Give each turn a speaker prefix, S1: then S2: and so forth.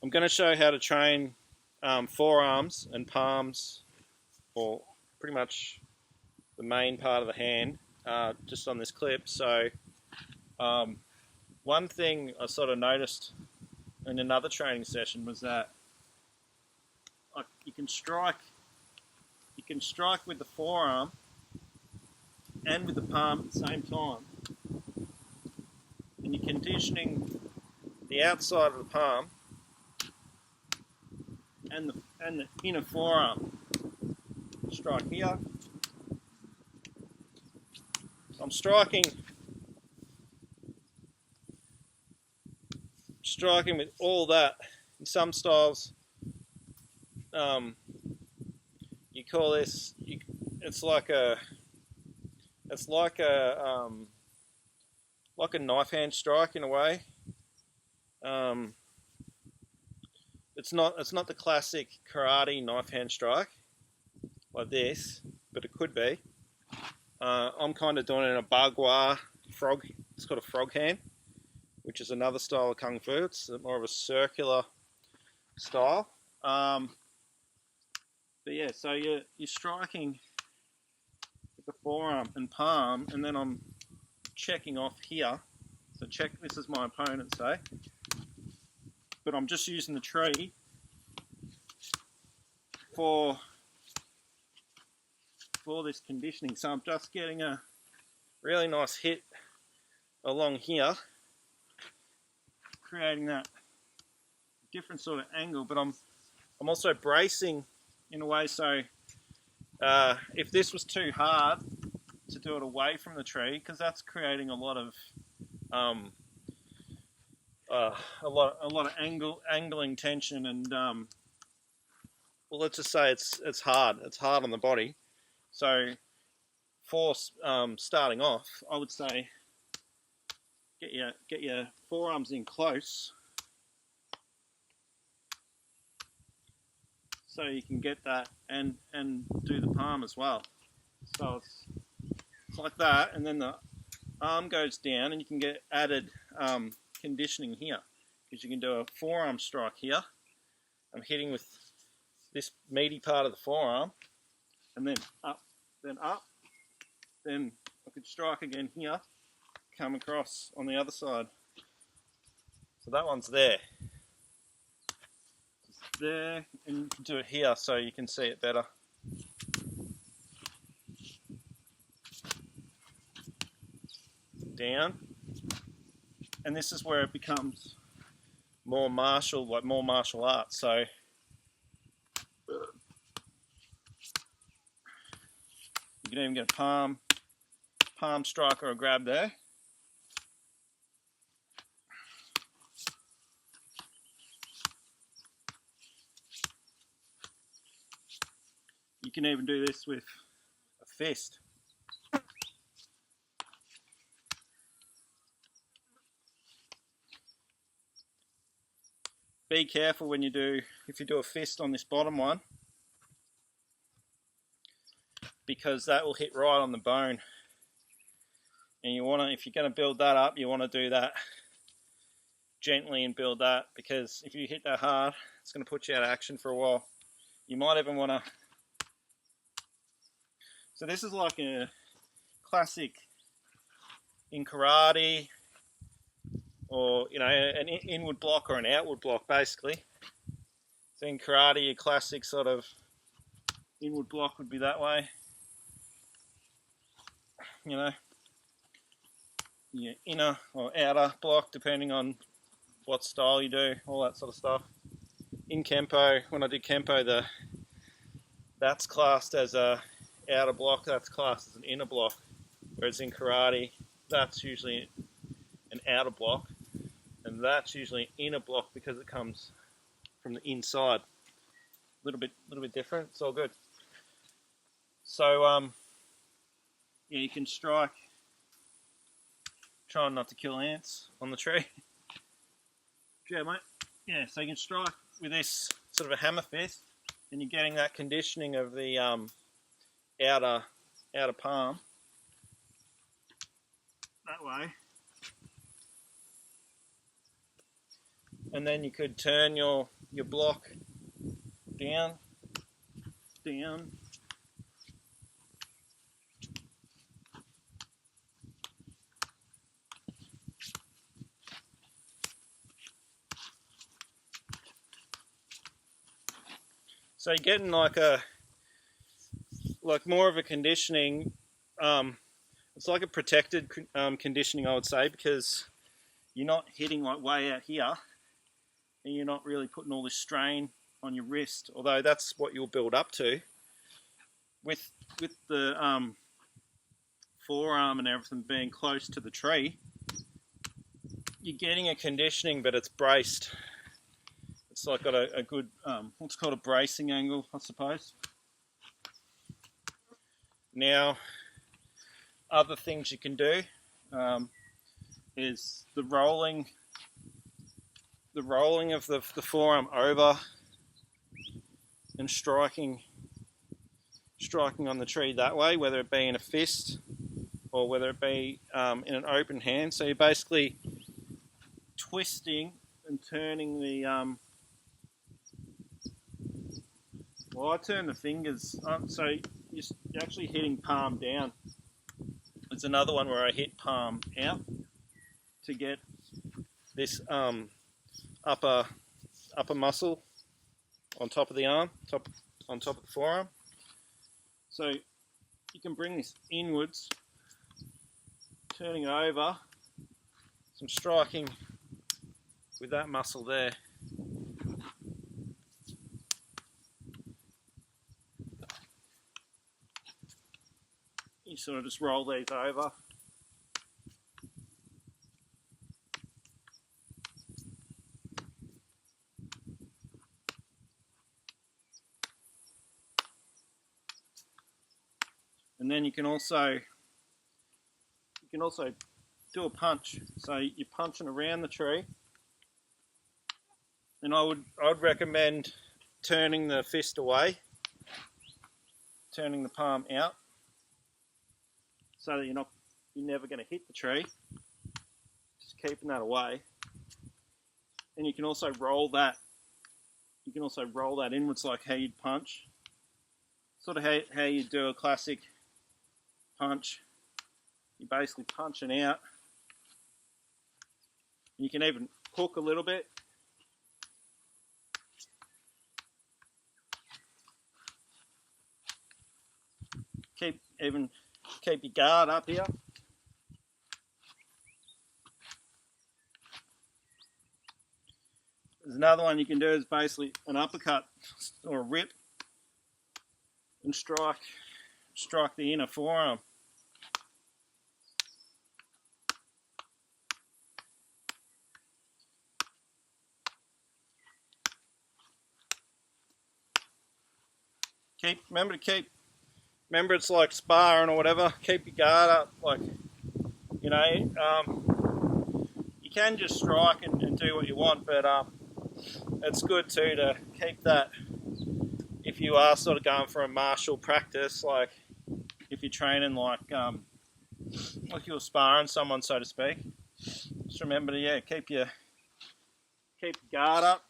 S1: I'm going to show how to train forearms and palms, or pretty much the main part of the hand, just on this clip. So one thing I sort of noticed in another training session was that you can strike with the forearm and with the palm at the same time, and you're conditioning the outside of the palm and the inner forearm. Strike here. I'm striking with all that. In some styles, you call this. It's like a knife hand strike in a way. It's not the classic karate knife hand strike like this, but it could be. I'm kind of doing it in a bagua frog. It's called a frog hand, which is another style of Kung Fu. It's more of a circular style. But yeah, so you're striking with the forearm and palm, and then I'm checking off here. So check, this is my opponent, say. But I'm just using the tree for this conditioning. So I'm just getting a really nice hit along here, creating that different sort of angle, but I'm also bracing in a way, so if this was too hard to do it away from the tree, because that's creating a lot of angling tension, and well, let's just say it's hard on the body. So for starting off, I would say get your forearms in close, so you can get that and do the palm as well. So it's like that, and then the arm goes down, and you can get added conditioning here, because you can do a forearm strike here. I'm hitting with this meaty part of the forearm, and then up, then I could strike again here, come across on the other side. So that one's there. It's there, and you can do it here so you can see it better. Down, and this is where it becomes more martial arts. So you can even get a palm strike or a grab there. You can even do this with a fist. Be careful when if you do a fist on this bottom one, because that will hit right on the bone. And if you're going to build that up, you want to do that gently and build that, because if you hit that hard, it's going to put you out of action for a while. You might even want to. So this is like a classic in karate, or an inward block or an outward block, basically. So in karate, your classic sort of inward block would be that way. Your inner or outer block, depending on what style you do, all that sort of stuff. In Kempo, when I did Kempo, that's classed as a outer block, that's classed as an inner block. Whereas in karate, that's usually an outer block, and that's usually an inner block because it comes from the inside. A little bit different. It's all good. So yeah, you can strike, trying not to kill ants on the tree. Yeah, mate. Yeah, so you can strike with this sort of a hammer fist, and you're getting that conditioning of the outer palm that way. and then you could turn your block down. So you're getting like more of a conditioning. It's like a protected conditioning, I would say, because you're not hitting like way out here, and you're not really putting all this strain on your wrist. Although that's what you'll build up to with the forearm and everything being close to the tree. You're getting a conditioning, but it's braced. It's like got a good what's called a bracing angle, I suppose. Now, other things you can do is the rolling of the forearm over and striking on the tree that way, whether it be in a fist or whether it be in an open hand. So you're basically twisting and turning the I turn the fingers so you're actually hitting palm down. It's another one where I hit palm out to get this upper muscle on top of the arm, on top of the forearm. So you can bring this inwards, turning it over, some striking with that muscle there. You sort of just roll these over. And then you can also do a punch. So you're punching around the tree. And I would recommend turning the fist away, turning the palm out, so that you're never going to hit the tree. Just keeping that away. And you can also roll that. You can also roll that inwards like how you'd punch. Sort of how you do a classic punch. You're basically punching out. You can even hook a little bit. Keep your guard up here. There's another one you can do is basically an uppercut or a rip and strike the inner forearm. Remember it's like sparring or whatever. Keep your guard up, you can just strike and do what you want, but it's good too to keep that. If you are sort of going for a martial practice, like if you're training like you're sparring someone, so to speak, just remember to keep your guard up.